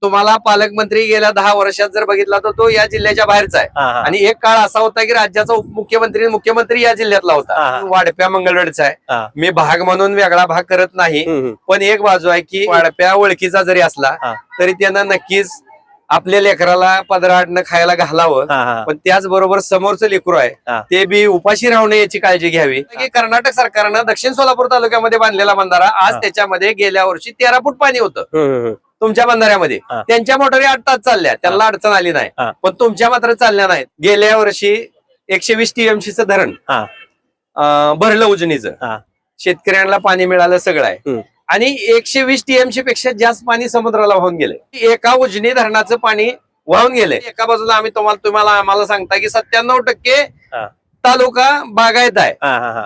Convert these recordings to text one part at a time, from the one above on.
तुम्हाला पालकमंत्री गेल्या 10 वर्षात जर बघितला तर तो या जिल्ह्याच्या बाहेरचा आहे. आणि एक काळ असा होता की राज्याचा मुख्यमंत्री या जिल्ह्यातला होता. वाढप्या मंगळवेढचा आहे. मी भाग म्हणून वेगळा भाग करत नाही, पण एक बाजू आहे की वाढप्या ओळखीचा जरी असला तरी त्यांना नक्कीच आपल्या लेकराला पदराडनं खायला घालावं. पण त्याचबरोबर समोरचं लेकरू आहे ते बी उपाशी राहू नये याची काळजी घ्यावी. कर्नाटक सरकारनं दक्षिण सोलापूर तालुक्यामध्ये बांधलेला बंधारा आज त्याच्यामध्ये गेल्या वर्षी 13 फूट पाणी होतं. तुमच्या बंधाऱ्यामध्ये त्यांच्या मोटारी 8 तास चालल्या, त्यांना अडचण आली नाही, पण तुमच्या मात्र चालल्या नाहीत. गेल्या वर्षी 120 TMCचं धरण भरलं उजनीचं. शेतकऱ्यांना पाणी मिळालं सगळं आहे. आणि 120 TMC पेक्षा जास्त पाणी समुद्राला वाहून गेले. एका उजनी धरणाचं पाणी वाहून गेले. एका बाजूला आम्हाला सांगता की 97% तालुका बागायत आहे.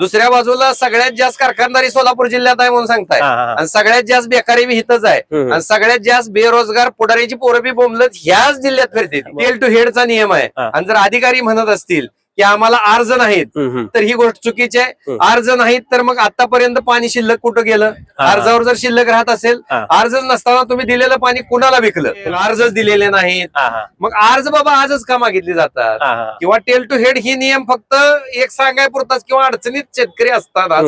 दुसऱ्या बाजूला सगळ्यात जास्त कारखानदारी सोलापूर जिल्ह्यात आहे म्हणून सांगताय. आणि सगळ्यात जास्त बेकारी बी हितच आहे. आणि सगळ्यात जास्त बेरोजगार पुढाऱ्याची पोरं बी बोंबलत ह्याच जिल्ह्यात फिरते. टेल टू हेडचा नियम आहे. आणि जर अधिकारी म्हणत असतील की आम्हाला अर्ज नाहीत तर ही गोष्ट चुकीची आहे. अर्ज नाहीत तर मग आतापर्यंत पाणी शिल्लक कुठं गेलं? अर्जावर जर शिल्लक राहत असेल, अर्जच नसताना तुम्ही दिलेलं पाणी कुणाला विकलं? अर्जच दिलेले नाहीत. मग अर्ज बाबा आजच का मागितले जातात? किंवा टेल टू हेड ही नियम फक्त एक सांगायपुरताच किंवा अडचणीत शेतकरी असतात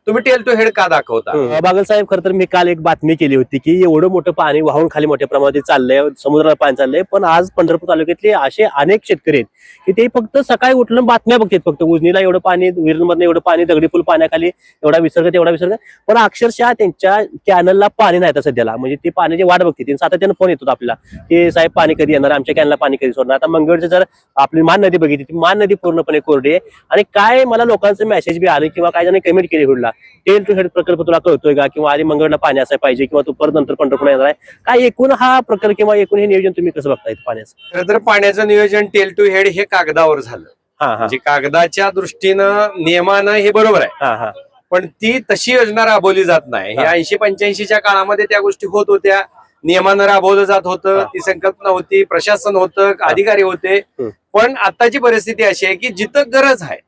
तुम्ही टेल टू हेड का दाखवता? बागल साहेब, खरं तर मी काल एक बातमी केली होती की एवढं मोठं पाणी वाहून खाली मोठ्या प्रमाणात चाललंय, समुद्राला पाणी चाललंय, पण आज पंढरपूर तालुक्यातले असे अनेक शेतकरी आहेत की ते फक्त सकाळी उठलं बातम्या बघतात, फक्त उजनीला एवढं पाणी, विरणमधनं एवढं पाणी, दगडी पूल पाण्याखाली एवढा विसर्ग तेवढा विसर्ग, पण अक्षरशः त्यांच्या कॅनलला पाणी नाही सध्याला. म्हणजे ते पाण्याची वाट बघते. सातत्यानं फोन येतो आपल्याला की साहेब पाणी कधी येणार, आमच्या कॅनलला पाणी कधी सोडणार. आता मंगळवेढचं जर आपली मान नदी बघितली, ती मान नदी पूर्णपणे कोरडी आहे. आणि काय मला लोकांचं मेसेज बी आले किंवा काही जण कमेंट केली हुडला, टेल टू हेड प्रकल्प तुला कळतोय का, किंवा आधी मंगळवेढला पाणी असायला पाहिजे, किंवा तू परत नंतर पंढरपूरला येणार आहे काय? एकूण हा प्रकल्प किंवा एकूण हे नियोजन तुम्ही कसं बघताय पाण्याचं? खरं तर पाण्याचं नियोजन टेल टू हेड हे कागदावर झालं. म्हणजे कागदाच्या दृष्टीनं नियमानं हे बरोबर आहे, पण ती तशी योजना राबवली जात नाही. हे 80-85च्या काळामध्ये त्या गोष्टी होत होत्या, नियमानं राबवलं जात होतं, ती संकल्पना होती, प्रशासन होतं, अधिकारी होते. पण आताची परिस्थिती अशी आहे की जिथं गरज आहे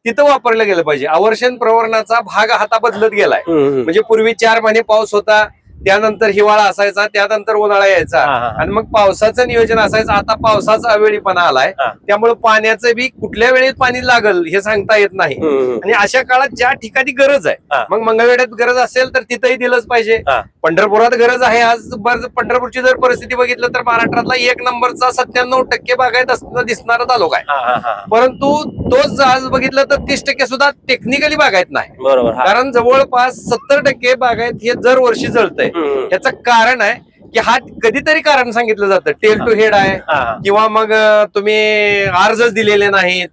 तिथं वापरलं गेलं पाहिजे. आवर्षण प्रवरणाचा भाग आता बदलत गेलाय. म्हणजे पूर्वी 4 महिने पाऊस होता, त्यानंतर हिवाळा असायचा, त्यानंतर उन्हाळा यायचा, आणि मग पावसाचं नियोजन असायचं. आता पावसाचा अवेळीपणा आलाय, त्यामुळे पाण्याचं बी कुठल्या वेळेत पाणी लागल हे सांगता येत नाही. आणि अशा काळात ज्या ठिकाणी गरज आहे, मग मंगळवेढ्यात गरज असेल तर तिथंही दिलंच पाहिजे. पंढरपुरात गरज आहे. आज पंढरपूरची जर परिस्थिती बघितलं तर महाराष्ट्रातला 1 नंबरचा 97% बागायत दिसणारा तालुका आहे. परंतु तोच आज बघितलं तर 30% सुद्धा टेक्निकली बागायत नाही. बरोबर. कारण जवळपास 70% बागायत हे दरवर्षी जळतंय. याचं कारण आहे की हा कधीतरी कारण सांगितलं जातं टेल टू हेड आहे, किंवा मग तुम्ही अर्जच दिलेले नाहीत.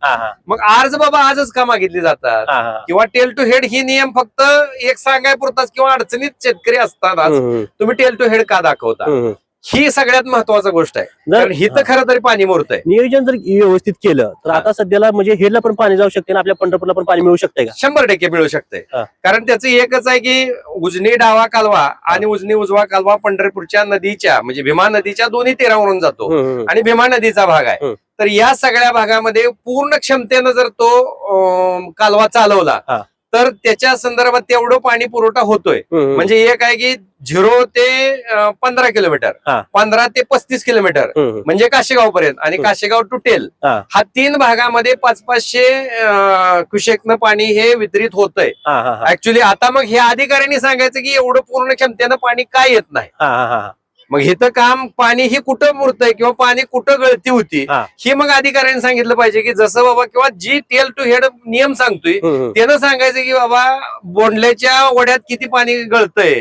मग अर्ज बाबा आजच का मागितले जातात? किंवा टेल टू हेड ही नियम फक्त एक सांगायपुरताच किंवा अडचणीत शेतकरी असतात आज तुम्ही टेल टू हेड का दाखवता? ही सगळ्यात महत्वाची गोष्ट आहे. कारण हिथं खरं तरी पाणी मोरतंय. नियोजन जर व्यवस्थित केलं तर आता सध्याला म्हणजे हेडला पण पाणी जाऊ शकते, आपल्या पंढरपूरला पण पाणी मिळू शकते का? 100% मिळू शकते. कारण त्याचं एकच आहे की उजनी डावा कालवा आणि उजनी उजवा कालवा पंढरपूरच्या नदीच्या म्हणजे भीमा नदीच्या दोन्ही तीरावरून जातो आणि भीमा नदीचा भाग आहे. तर या सगळ्या भागामध्ये पूर्ण क्षमतेनं जर तो कालवा चालवला तर त्याच्या संदर्भात तेवढं पाणी पुरवठा होतोय. म्हणजे एक आहे की 0 ते 15 किलोमीटर, 15 ते 35 किलोमीटर म्हणजे काशेगाव पर्यंत, आणि काशेगाव टू टेल हा 3 भागामध्ये 500-500 क्युसेकनं पाणी हे वितरित होतंय. ऍक्च्युली आता मग हे अधिकाऱ्यांनी सांगायचं की एवढं पूर्ण क्षमतेनं पाणी काय येत नाही. मग हिथं काम पाणी ही कुठं मुरतंय किंवा पाणी कुठं गळती होती ही मग अधिकाऱ्यांनी सांगितलं पाहिजे की जसं बाबा, किंवा जी टेल टू हेड नियम सांगतोय त्यानं सांगायचं की बाबा बोंडल्याच्या वड्यात किती पाणी गळतंय,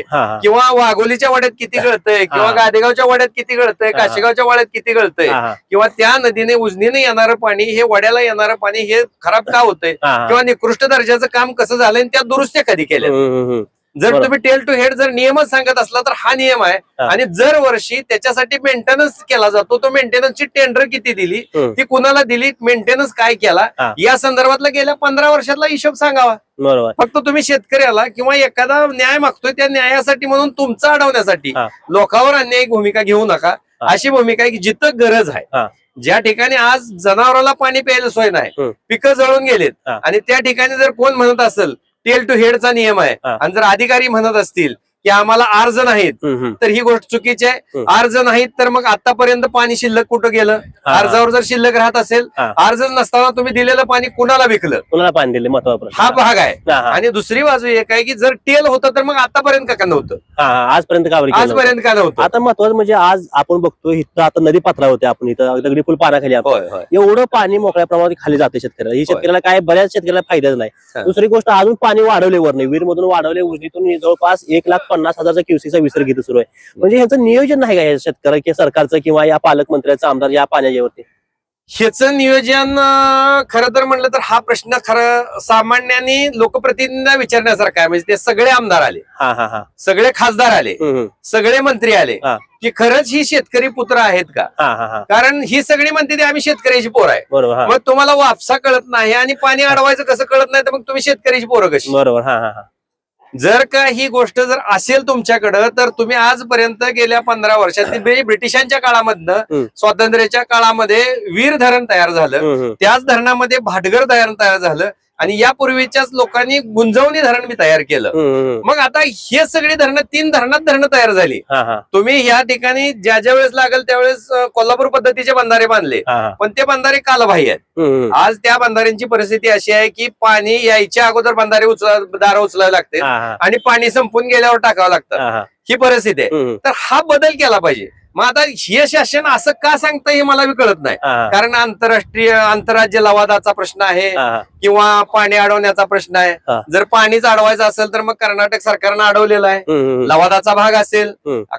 किंवा वाघोलीच्या वड्यात किती गळतंय, किंवा गादेगावच्या वड्यात किती गळतंय, काशेगावच्या वड्यात किती गळतंय, किंवा त्या नदीने उजनीने येणारं पाणी हे वड्याला येणारं पाणी हे खराब का होतंय, किंवा निकृष्ट दर्जाचं काम कसं झालंय आणि त्या दुरुस्त्या कधी केल्या. जर तुम्ही टेल टू हेड जर नियमच सांगत असला तर हा नियम आहे. आणि दर वर्षी त्याच्यासाठी मेंटेनन्स केला जातो. तो मेंटेनन्सची टेंडर किती दिली, ती कुणाला दिली, मेंटेनन्स काय केला, या संदर्भातला गेल्या 15 वर्षातला हिशोब सांगावा. बरोबर. फक्त तुम्ही शेतकऱ्याला किंवा एखादा न्याय मागतोय त्या न्यायासाठी म्हणून तुमचा अडवण्यासाठी लोकांवर अन्यायिक भूमिका घेऊ नका. अशी भूमिका आहे की जिथं गरज आहे, ज्या ठिकाणी आज जनावराला पाणी प्यायला सोय नाही, पिकं जळून गेलेत, आणि त्या ठिकाणी जर कोण म्हणत असेल टेल टू हेडचा नियम आहे, आणि जर अधिकारी म्हणत असतील की आम्हाला अर्ज नाहीत, तर ही गोष्ट चुकीची आहे. अर्ज नाहीत तर मग आतापर्यंत पाणी शिल्लक कुठं गेलं? अर्जावर जर शिल्लक राहत असेल, अर्ज नसताना तुम्ही दिलेलं पाणी कुणाला विकलं? कुणाला पाणी दिले महत्वाचा हा भाग आहे. आणि दुसरी बाजू एक आहे की जर टेल होतं तर मग आतापर्यंत का नव्हतं? आजपर्यंत का आजपर्यंत का नव्हतं? आता महत्वाचं म्हणजे आज आपण बघतो इथं आता नदी पात्रावर होते आपण, इथं दगडी पूल पाण्याखाली एवढं पाणी मोकळ्या प्रमाणात खाली जाते शेतकऱ्याला. ही शेतकऱ्याला काय बऱ्याच शेतकऱ्याला फायदाच नाही. दुसरी गोष्ट अजून पाणी वाढवले वरने, वीर मधून वाढवले, उजनीतून जवळपास 1,50,000 क्युसेकचा विसर्ग घेत सुरू आहे. म्हणजे ह्याचं नियोजन नाही का या शेतकऱ्या सरकारचं किंवा या पालकमंत्र्याचं आमदार या पाण्याच्यावरती? ह्याचं नियोजन खरं तर म्हणलं तर हा प्रश्न खरं सामान्यांनी लोकप्रतिनिधींना विचारण्यासारखा आहे. म्हणजे ते सगळे आमदार आले, सगळे खासदार आले, सगळे मंत्री आले की खरंच ही शेतकरी पुत्र आहेत का? कारण ही सगळी म्हणते ते आम्ही शेतकऱ्याची पोर आहे. मग तुम्हाला वापसा कळत नाही आणि पाणी अडवायचं कसं कळत नाही, तर मग तुम्ही शेतकऱ्याची पोरं कशी? बरोबर. जर का ही गोष्ट जर असेल तुमच्याकडं, तर तुम्ही आजपर्यंत गेल्या 15 वर्षात ब्रिटिशांच्या काळामधनं स्वातंत्र्याच्या काळामध्ये वीर धरण तयार झालं, त्याच धरणामध्ये भाटघर तयार झालं आणि यापूर्वीच्याच लोकांनी गुंजवणी धरण मी तयार केलं. मग आता हे सगळी धरणं 3 धरणात धरणं तयार झाली. तुम्ही या ठिकाणी ज्या ज्या वेळेस लागेल त्यावेळेस कोल्हापूर पद्धतीचे बंधारे बांधले, पण ते बंधारे कालबाह्य आहेत. आज त्या बंधाऱ्यांची परिस्थिती अशी आहे की पाणी यायच्या अगोदर बंधारे दारं उचलावे लागते आणि पाणी संपून गेल्यावर टाकावं लागतं, ही परिस्थिती आहे. तर हा बदल केला पाहिजे. मग आता हे शासन असं का सांगतं हे मला बी कळत नाही. कारण आंतरराज्य लवादाचा प्रश्न आहे किंवा पाणी अडवण्याचा प्रश्न आहे. जर पाणीच अडवायचं असेल तर मग कर्नाटक सरकारनं अडवलेलं आहे. लवादाचा भाग असेल,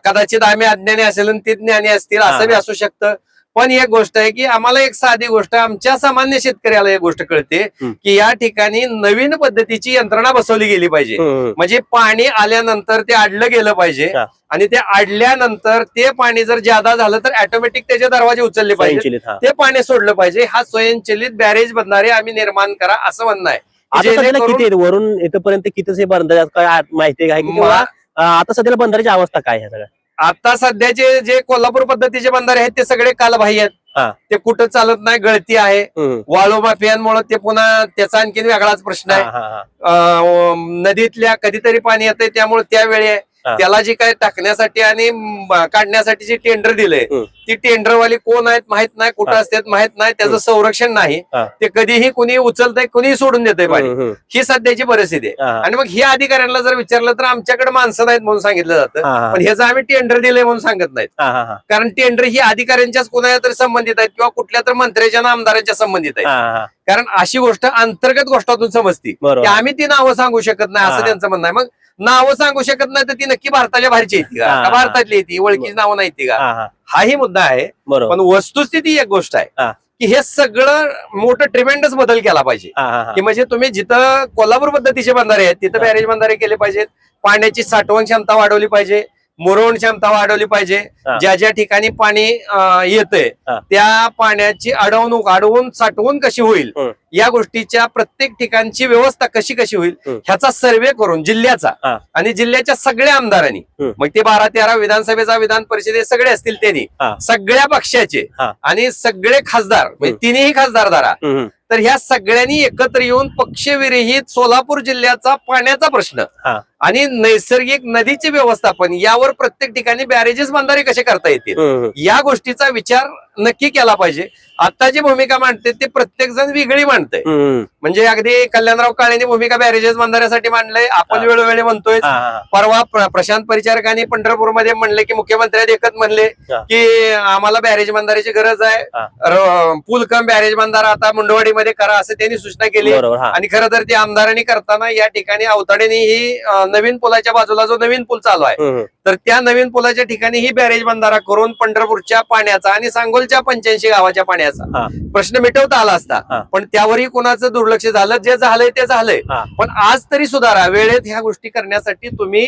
कदाचित आम्ही अज्ञानी असेल आणि ते ज्ञानी असतील, असं बी असू शकतं. पण एक गोष्ट आहे की आम्हाला एक साधी गोष्ट, आमच्या सामान्य शेतकऱ्याला एक गोष्ट कळते की या ठिकाणी नवीन पद्धतीची यंत्रणा बसवली गेली पाहिजे. म्हणजे पाणी आल्यानंतर ते अडलं गेलं पाहिजे आणि ते अडल्यानंतर ते पाणी जर ज्यादा झालं तर ऑटोमॅटिक त्याचे दरवाजे उचलले पाहिजे, ते पाणी सोडलं पाहिजे. हा स्वयंचलित बॅरेज बंधारे आम्ही निर्माण करा असं म्हणणं आहे. किती वरून इथपर्यंत किती बंधारे काय माहिती आहे की आता सध्याला बंधाऱ्याची अवस्था काय आहे? सगळं आता सध्याचे जे कोल्हापूर पद्धतीचे बंधारे आहेत ते सगळे कालबाह्य आहेत. ते कुठं चालत नाही, गळती आहे. वाळू माफियांमुळे ते पुन्हा त्याचा आणखीन वेगळाच प्रश्न आहे. नदीतल्या कधीतरी पाणी येतंय त्यामुळे त्यावेळी आहे. त्याला जी काय टाकण्यासाठी आणि काढण्यासाठी जे टेंडर दिलंय, ती टेंडरवाली कोण आहेत माहित नाही, कुठं असतात माहित नाही, त्याचं संरक्षण नाही. ते कधीही कुणी उचलतंय, कुणीही सोडून देतंय पाणी. ही सध्याची परिस्थिती आहे. आणि मग ह्या अधिकाऱ्यांना जर विचारलं तर आमच्याकडे माणसं नाहीत म्हणून सांगितलं जातं, पण ह्याचं आम्ही टेंडर दिलंय म्हणून सांगत नाहीत. कारण टेंडर ही अधिकाऱ्यांच्याच कोणाच्या तरी संबंधित आहेत किंवा कुठल्या तर मंत्र्याच्या आमदारांच्या संबंधित आहेत. कारण अशी गोष्ट अंतर्गत गोष्टातून समजती की आम्ही ती नावं सांगू शकत नाही असं त्यांचं म्हणणं आहे. मग नावं सांगू शकत नाही तर ती नक्की भारताच्या बाहेरची येते का, भारतातली येते, ओळखीची नावं नाही ती का? हाही मुद्दा आहे. पण वस्तुस्थिती एक गोष्ट आहे की हे सगळं मोठं ट्रिमेंडस बदल केला पाहिजे. की म्हणजे तुम्ही जिथं कोल्हापूर पद्धतीचे बंधारे आहेत तिथं बॅरेज बंधारे केले पाहिजेत, पाण्याची साठवण क्षमता वाढवली पाहिजे, मुरवण क्षमता वाढवली पाहिजे. ज्या ज्या ठिकाणी पाणी येतंय त्या पाण्याची अडवून साठवून कशी होईल, या गोष्टीच्या प्रत्येक ठिकाणची व्यवस्था कशी होईल ह्याचा सर्वे करून जिल्ह्याचा आणि जिल्ह्याच्या सगळ्या आमदारांनी, मग ते 12-13 विधानसभेचा, विधान परिषदे सगळे असतील त्यांनी, सगळ्या पक्षाचे आणि सगळे खासदार, म्हणजे तिन्ही खासदार दारा, तर ह्या सगळ्यांनी एकत्र येऊन पक्षविरहित सोलापूर जिल्ह्याचा पाण्याचा प्रश्न आणि नैसर्गिक नदीचे व्यवस्थापन यावर प्रत्येक ठिकाणी बॅरेजेस बंधारे कसे करता येतील या गोष्टीचा विचार नक्की केला पाहिजे. आता जी भूमिका मांडते ते प्रत्येक जण वेगळी मांडते. म्हणजे अगदी कल्याणराव काळेंनी भूमिका बॅरेजेस बंधाऱ्यासाठी मांडलंय, आपण वेळोवेळी म्हणतोय. परवा प्रशांत परिचारकांनी पंढरपूरमध्ये म्हणले की मुख्यमंत्री एकच म्हणले की आम्हाला बॅरेज बंधाऱ्याची गरज आहे, पूल कम बॅरेज बंधारा आता मुंडवाडीमध्ये करा असं त्यांनी सूचना केली. आणि खरं तर ते आमदारांनी करताना या ठिकाणी अवताडेंनी ही नवीन पुलाच्या बाजूला जो नवीन पूल चालू आहे तर त्या नवीन पुलाच्या ठिकाणी ही बॅरेज बंधारा करून पंढरपूरच्या पाण्याचा आणि सांगोलच्या 85 गावाच्या पाण्याचा प्रश्न मिटवता आला असता. पण त्यावरही कोणाचं दुर्लक्ष झालं. जे झालंय ते झालंय. पण आज तरी सुधारा, वेळेत ह्या गोष्टी करण्यासाठी तुम्ही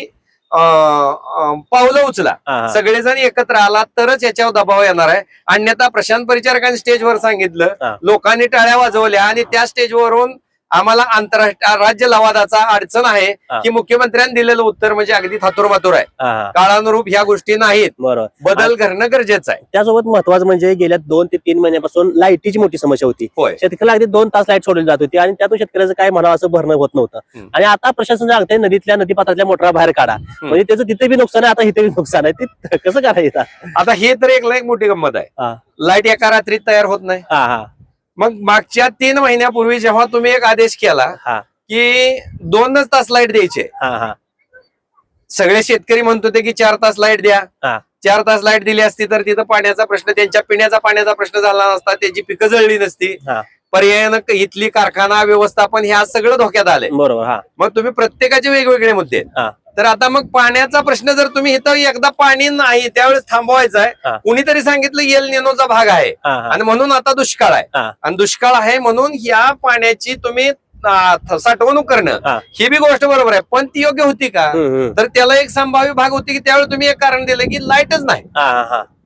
पावलं उचला, सगळेजण एकत्र आला तरच याच्यावर दबाव येणार आहे. अन्यथा प्रशांत परिचारकांनी स्टेजवर सांगितलं, लोकांनी टाळ्या वाजवल्या आणि त्या स्टेजवरून आम्हाला आंतरराष्ट्रीय राज्य लवादाचा अडचण आहे की मुख्यमंत्र्यांनी दिलेलं उत्तर म्हणजे अगदी थातुरमातुर आहे. काळानुरूप ह्या गोष्टी नाहीत, बरोबर, बदल करणं गरजेचं आहे. त्यासोबत महत्वाचं म्हणजे गेल्या 2 ते 3 महिन्यापासून लाईटीची मोठी समस्या होती. शेतकऱ्याला अगदी 2 तास लाईट सोडली जात होती आणि त्यातून शेतकऱ्याचं काय म्हणावं असं भरणं होत नव्हतं. आणि आता प्रशासन सांगतंय नदीतल्या नदीपात्रातल्या मोटरा बाहेर काढा, म्हणजे त्याचं तिथे बी नुकसान आहे, आता इथे बी नुकसान आहे. ते कसं करायचं आता? हे तर एक मोठी गंमत आहे. लाईट एका रात्रीत तयार होत नाही. मग मागच्या 3 महिन्यापूर्वी जेव्हा तुम्ही एक आदेश केला की 2च तास लाईट द्यायचे, सगळे शेतकरी म्हणत होते की 4 तास लाईट द्या. 4 तास लाईट दिली असती तर तिथं पाण्याचा प्रश्न, त्यांच्या पिण्याचा पाण्याचा प्रश्न झाला नसता, त्याची पिकं जळली नसती. पर्यायानं इथली कारखाना व्यवस्थापन हे आज सगळं धोक्यात आलंय. बरोबर. मग तुम्ही प्रत्येकाचे वेगवेगळे मुद्दे, तर आता मग पाण्याचा प्रश्न जर तुम्ही इथं एकदा पाणी नाही त्यावेळेस थांबवायचा आहे. कुणीतरी सांगितलं एल निनोचा भाग आहे आणि म्हणून आता दुष्काळ आहे, आणि दुष्काळ आहे म्हणून या पाण्याची तुम्ही साठवणूक करणं ही बी गोष्ट बरोबर आहे, पण ती योग्य होती का? तर त्याला एक संभाव्य भाग होती की त्यावेळी तुम्ही एक कारण दिलं की लाईटच नाही.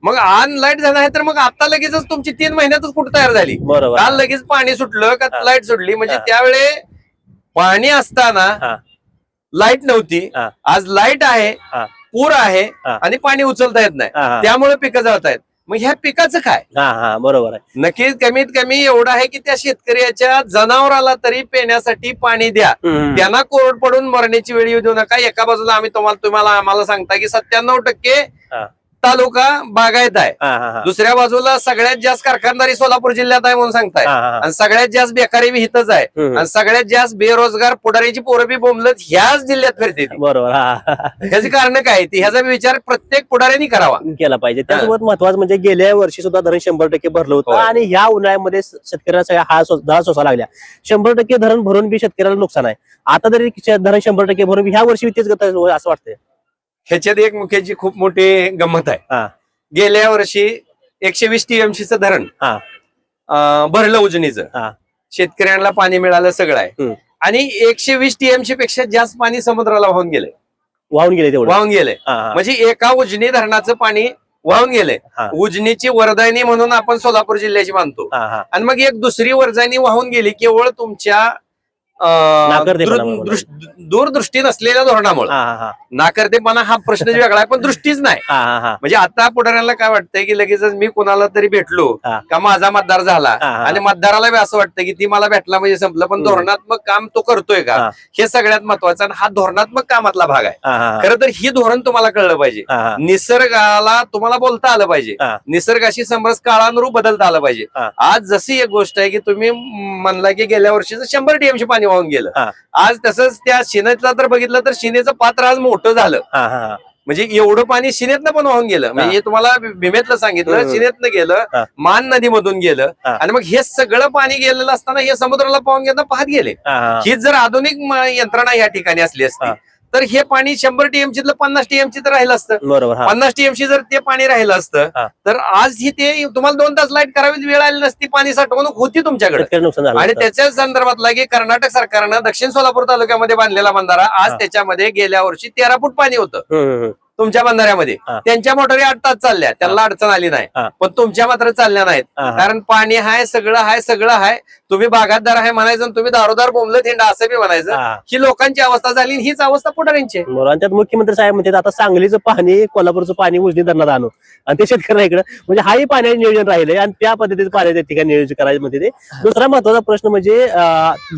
मग आज लाईट झाला आहे तर मग आता लगेचच तुमची 3 महिन्यातच कुठं तयार झाली? काल लगेच पाणी सुटलं का लाईट सुटली? म्हणजे त्यावेळे पाणी असताना लाईट नव्हती, आज लाईट आहे, पूर आहे आणि पाणी उचलता येत नाही, त्यामुळे पिकं जळत आहेत. मग ह्या पिकाचं काय? बरोबर आहे. नक्कीच कमीत कमी एवढं आहे की त्या शेतकऱ्याच्या जनावराला तरी पिण्यासाठी पाणी द्या, त्यांना कोरड पडून मरण्याची वेळ येऊ देऊ नका. एका बाजूला आम्हाला सांगता की 97% तालुका बागायत आहे, दुसऱ्या बाजूला सगळ्यात जास्त कारखानदारी सोलापूर जिल्ह्यात आहे म्हणून सांगताय, आणि सगळ्यात जास्त बेकारी बी हितच आहे, आणि सगळ्यात जास्त बेरोजगार पुढाऱ्याची पोरं बी बोंबलत ह्याच जिल्ह्यात फिरते. बरोबर. ह्याची कारण काय ती? ह्याचा विचार प्रत्येक पुढाऱ्यांनी करावा, केला पाहिजे. त्यासोबत महत्वाचं म्हणजे गेल्या वर्षी सुद्धा धरण 100% भरलं होतं, आणि ह्या उन्हाळ्यामध्ये शेतकऱ्यांना सगळ्या हा सोसा लागल्या. 100% धरण भरून बी शेतकऱ्याला नुकसान आहे. आता तरी धरण 100% भरून ह्या वर्षी तेच असं वाटतंय. ह्याच्यात एक मुख्याची खूप मोठी गंमत आहे. गेल्या वर्षी 120 TMCचं धरण भरलं उजनीचं, शेतकऱ्यांना पाणी मिळालं सगळं आहे, आणि 120 TMC पेक्षा जास्त पाणी समुद्राला वाहून गेले. म्हणजे एका उजनी धरणाचं पाणी वाहून गेले. उजनीची वरदायनी म्हणून आपण सोलापूर जिल्ह्याची मानतो, आणि मग एक दुसरी वरदायनी वाहून गेली केवळ तुमच्या दूरदृष्टी नसलेल्या धोरणामुळे. नाकर्तेपणा हा प्रश्न वेगळा आहे, पण दृष्टीच नाही. म्हणजे आता पुढाऱ्यांना काय वाटतंय की लगेच मी कुणाला तरी भेटलो का माझा मतदार झाला, आणि मतदाराला बी असं वाटतं की ती मला भेटला म्हणजे संपलं, पण धोरणात्मक काम तो करतोय का हे सगळ्यात महत्वाचं, आणि हा धोरणात्मक कामातला भाग आहे. खरं तर ही धोरण तुम्हाला कळलं पाहिजे, निसर्गाला तुम्हाला बोलता आलं पाहिजे, निसर्गाशी समरस काळानुरूप बदलता आलं पाहिजे. आज जशी एक गोष्ट आहे की तुम्ही म्हणला की गेल्या वर्षीचं 100 TMC पाणी वाहून गेलं, आज तसंच त्या शिनेतला तर बघितलं तर शिनेचं पात्र आज मोठं झालं. म्हणजे एवढं पाणी शिनेतनं पण वाहून गेलं. म्हणजे हे तुम्हाला भीमेतलं सांगितलं, शिनेतनं गेलं, मान नदीमधून गेलं, आणि मग हे सगळं पाणी गेलेलं असताना हे समुद्राला पाहून घेणं पाहत गेले. ही जर आधुनिक यंत्रणा या ठिकाणी असली असती तर हे पाणी 100 TMC 50 TMC तर राहिलं असतं. बरोबर. 50 TMC जर ते पाणी राहिलं असतं तर आज ही ते तुम्हाला 2 तास लाईट करावी वेळ आली नसती, पाणी साठवणूक होती तुमच्याकडे. आणि त्याच्याच संदर्भातला की कर्नाटक सरकारनं दक्षिण सोलापूर तालुक्यामध्ये बांधलेला बंधारा, आज त्याच्यामध्ये गेल्या वर्षी 13 फूट पाणी होतं तुमच्या बंधाऱ्यामध्ये. त्यांच्या मोटरी 8 तास चालल्या, त्यांना अडचण आली नाही, पण तुमच्या मात्र चालल्या नाहीत. कारण पाणी हाय, सगळं हाय. तुम्ही बागायतदार आहे म्हणायचं, तुम्ही दारोदार बोंबलं थेंडा असं बी म्हणायचं. ही लोकांची अवस्था झाली, हीच अवस्था पुढाऱ्यांची. आणि त्यात मुख्यमंत्री साहेब म्हणतात आता सांगलीचं पाणी, कोल्हापूरचं पाणी उजनी धरणात आणू, आणि ते शेतकऱ्यांना इकडे म्हणजे हाही पाण्याचे नियोजन राहिले, आणि त्या पद्धतीचं पाणी त्या ठिकाणी नियोजन करायचं म्हणते ते. दुसरा महत्वाचा प्रश्न म्हणजे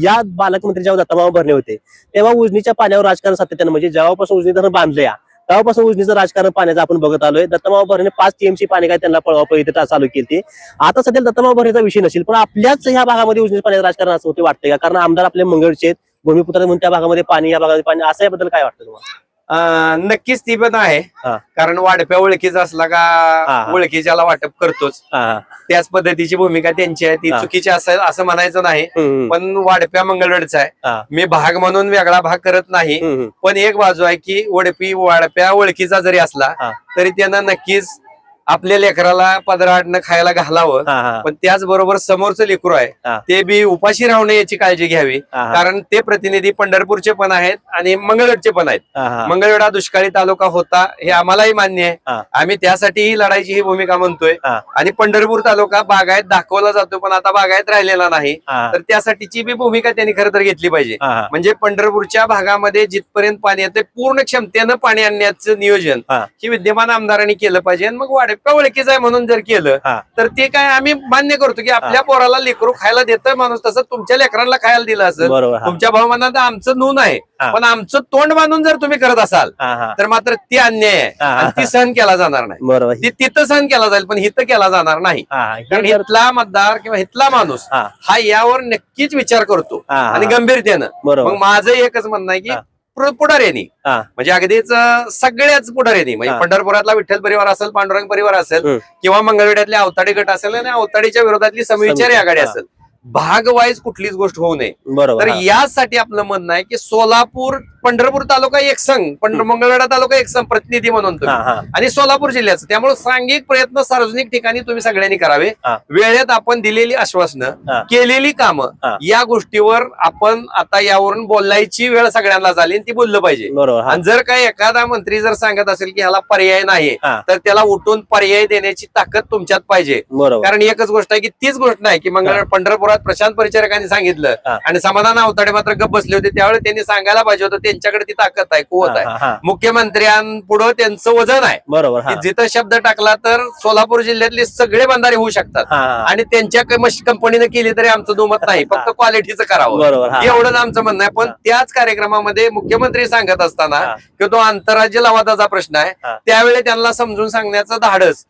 या पालकमंत्री जेव्हा दत्तामामा भरणे होते तेव्हा उजनीच्या पाण्यावर राजकारण सातत्यानं, म्हणजे जेव्हापासून उजनी धरण बांधले तेव्हापासून उजनीचं राजकारण पाण्याचं आपण बघत आलोय. दत्तामामा भरणे 5 TMC पाणी काय त्यांना पळवापळ इथे चालू केली. आता सध्या दत्तामामा भरणेचा विषय नसेल, पण आपल्याच ह्या भागामध्ये उजनीचं पाण्याचं राजकारण असं होते वाटतंय का? कारण आमदार आपले मंगळचे भूमिपुत्र म्हणून त्या भागामध्ये पाणी, या भागामध्ये पाणी, असं याबद्दल काय वाटतं तुम्हाला? नक्कीच ती पण आहे, कारण वाढप्या ओळखीचा असला का ओळखीच्याला वाटप करतोच, त्याच पद्धतीची भूमिका त्यांची आहे. ती चुकीची असेल असं म्हणायचं नाही, पण वाढप्या मंगळवेढचा आहे. मी भाग म्हणून वेगळा भाग करत नाही, पण एक बाजू आहे की वाढप्या ओळखीचा जरी असला तरी त्यांना नक्कीच आपल्या लेकराला पदराडनं खायला घालावं, पण त्याचबरोबर समोरचं लेकरू आहे ते बी उपाशी राहू नये याची काळजी घ्यावी. कारण ते प्रतिनिधी पंढरपूरचे पण आहेत आणि मंगळवेढचे पण आहेत. मंगळवेढ हा दुष्काळी तालुका होता हे आम्हालाही मान्य आहे. आम्ही त्यासाठी ही लढायची ही भूमिका म्हणतोय. आणि पंढरपूर तालुका बागायत दाखवला जातो पण आता बागायत राहिलेला नाही, तर त्यासाठीची बी भूमिका त्यांनी खरं तर घेतली पाहिजे. म्हणजे पंढरपूरच्या भागामध्ये जिथपर्यंत पाणी येते पूर्ण क्षमतेनं पाणी आणण्याचं नियोजन हे विद्यमान आमदारांनी केलं पाहिजे. मग वाढप्या ओळखीचं आहे म्हणून जर केलं तर ते काय आम्ही मान्य करतो की आपल्या पोराला लेकरू खायला देतोय माणूस, तसं तुमच्या लेकरांना खायला दिलं असेल, तुमच्या भावमानात आमचं नून आहे, पण आमचं तोंड बांधून जर तुम्ही करत असाल तर मात्र ती अन्याय आहे आणि ती सहन केला जाणार नाही. ती तिथं सहन केला जाईल पण हिथं केला जाणार नाही. कारण इथला मतदार किंवा इथला माणूस हा यावर नक्कीच विचार करतो आणि गंभीरतेनं. मग माझं एकच म्हणणं आहे की पुढाऱ्यांनी म्हणजे अगदीच सगळ्याच पुढाऱ्यांनी म्हणजे पंढरपुरातला विठ्ठल परिवार असेल, पांडुरंग परिवार असेल किंवा मंगळवेढ्यातले अवताडे गट असेल आणि अवताडीच्या विरोधातली समविचारी आघाडी असेल, भागवाईज कुठलीच गोष्ट होऊ नये. तर यासाठी आपलं म्हणणं आहे की सोलापूर पंढरपूर तालुका एक संघ, मंगळवेढा तालुका एक संघ प्रतिनिधी म्हणून तुम्ही आणि सोलापूर जिल्ह्याचं, त्यामुळे सांघिक प्रयत्न सार्वजनिक ठिकाणी तुम्ही सगळ्यांनी करावे. वेळेत आपण दिलेली आश्वासनं, केलेली कामं या गोष्टीवर आपण आता यावरून बोलायची वेळ सगळ्यांना झाली ती बोललं पाहिजे. आणि जर काही एखादा मंत्री जर सांगत असेल की ह्याला पर्याय नाही तर त्याला उठून पर्याय देण्याची ताकद तुमच्यात पाहिजे. कारण एकच गोष्ट आहे की तीच गोष्ट नाही की पंढरपुरात प्रशांत परिचारकांनी सांगितलं आणि समाधान अवताडे मात्र गप्प बसले होते, त्यावेळी त्यांनी सांगायला पाहिजे होतं त्यांच्याकडे ती ताकद आहे, कुवत आहे. मुख्यमंत्र्यांपुढे त्यांचं वजन आहे. बरोबर, जिथं शब्द टाकला तर सोलापूर जिल्ह्यातले सगळे बंधारे होऊ शकतात आणि त्यांच्या कंपनीनं केली तरी आमचं दुमत नाही, फक्त क्वालिटीचं करावं एवढंच आमचं म्हणणं आहे. पण त्याच कार्यक्रमामध्ये मुख्यमंत्री सांगत असताना की तो आंतरराज्य लवादाचा प्रश्न आहे, त्यावेळी त्यांना समजून सांगण्याचं धाडस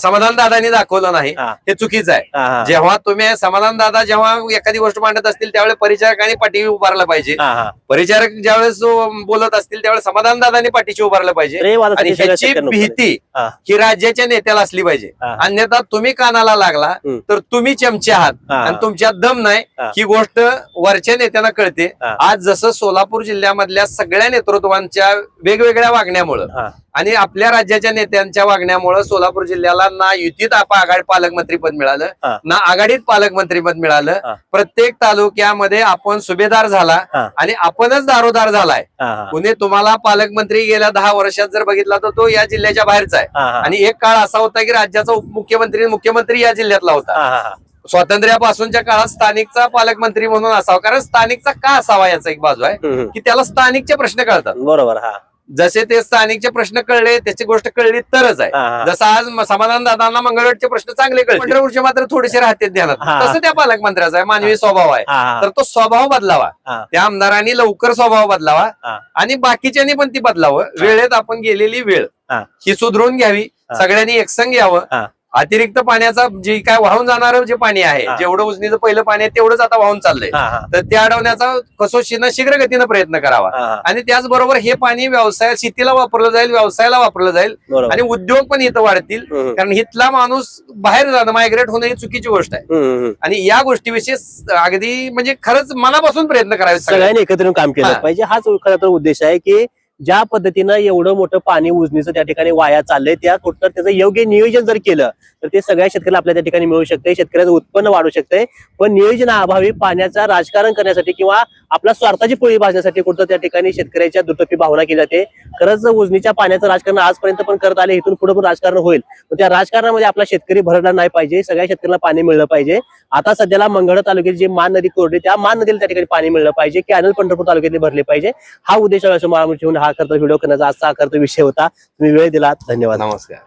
समाधान दादांनी दाखवलं नाही, हे चुकीचं आहे. जेव्हा तुम्ही समाधान दादा जेव्हा एखादी गोष्ट मांडत असतील त्यावेळी परिचारकांनी पाठी उभारला पाहिजे. परिचारक ज्यावेळेस बोलत असतील त्यावेळेस समाधान दादांनी पाठीशी उभारलं पाहिजे. आणि ह्याची भीती ही राज्याच्या नेत्याला असली पाहिजे. अन्यथा तुम्ही कानाला लागला तर तुम्ही चमचे आहात आणि तुमच्यात दम नाही ही गोष्ट वरच्या नेत्यांना कळते. आज जसं सोलापूर जिल्ह्यामधल्या सगळ्या नेतृत्वांच्या वेगवेगळ्या वागण्यामुळं आणि आपल्या राज्याच्या नेत्यांच्या वागण्यामुळे सोलापूर जिल्ह्याला ना युतीत आघाडी पालकमंत्रीपद मिळालं, ना आघाडीत पालकमंत्रीपद मिळालं. प्रत्येक तालुक्यामध्ये आपण सुभेदार झाला आणि आपणच दारोदार झालाय. पुणे तुम्हाला पालकमंत्री गेल्या 10 वर्षात जर बघितला तर तो या जिल्ह्याच्या बाहेरचा आहे. आणि एक काळ असा होता की राज्याचा मुख्यमंत्री या जिल्ह्यातला होता. स्वातंत्र्यापासूनच्या काळात स्थानिकचा पालकमंत्री म्हणून असावा. कारण स्थानिकचा का असावा याचा एक बाजू आहे की त्याला स्थानिकचे प्रश्न कळतात. बरोबर, जसे ते स्थानिकचे प्रश्न कळले त्याची गोष्ट कळली तरच आहे. जसं आज समाधान दादांना मंगळवेढचे प्रश्न चांगले कळले, पंढरपूरचे मात्र थोडेसे राहते ध्यानात, तसं त्या पालकमंत्र्याचा आहे. मानवी स्वभाव आहे तर तो स्वभाव बदलावा, त्या आमदारांनी लवकर स्वभाव बदलावा आणि बाकीच्यांनी पण ती बदलावं. वेळेत आपण गेलेली वेळ ही सुधारून घ्यावी, सगळ्यांनी एकसंग यावं. अतिरिक्त पाण्याचा जे काय वाहून जाणारं जे पाणी आहे, जेवढं उजनीचं पहिलं पाणी आहे तेवढंच आता वाहून चाललंय, तर ते अडवण्याचा कसोशीनं शीघ्रगतीनं प्रयत्न करावा. आणि त्याचबरोबर हे पाणी व्यवसाय शेतीला वापरलं जाईल, व्यवसायाला वापरलं जाईल आणि उद्योग पण इथं वाढतील. कारण इथला माणूस बाहेर जाणं, मायग्रेट होणं ही चुकीची गोष्ट आहे. आणि या गोष्टीविषयी अगदी म्हणजे खरंच मनापासून प्रयत्न करावे, सगळ्यांनी एकत्र काम केलं पाहिजे. हाच खरं तर उद्देश आहे की ज्या पद्धतीनं एवढं मोठं पाणी उजनीचं त्या ठिकाणी वाया चाललंय, त्या कुठं त्याचं योग्य नियोजन जर केलं तर ते सगळ्या शेतकऱ्याला आपल्या त्या ठिकाणी मिळू शकते, शेतकऱ्याचं उत्पन्न वाढू शकते. पण नियोजनाअभावी पाण्याचा राजकारण करण्यासाठी किंवा आपल्या स्वार्थाची पोळी भाजण्यासाठी कुठं त्या ठिकाणी शेतकऱ्याच्या दुटप्पी भावना केली जाते. खरंच उजनीच्या पाण्याचं राजकारण आजपर्यंत पण करत आले, इथून पुढे पण राजकारण होईल. पण त्या राजकारणामध्ये आपला शेतकरी भरडला नाही पाहिजे, सगळ्या शेतकऱ्यांना पाणी मिळलं पाहिजे. आता सध्याला मंगळ तालुक्यात जी मान नदी कोरडी, त्या मान नदीला त्या ठिकाणी पाणी मिळलं पाहिजे, कॅनल पंढरपूर तालुक्यातले भरले पाहिजे. हा उद्देश ठेवून हा खरं व्हिडिओ करण्याचा आजचा खरं विषय होता. तुम्ही वेळ दिला, धन्यवाद. नमस्कार.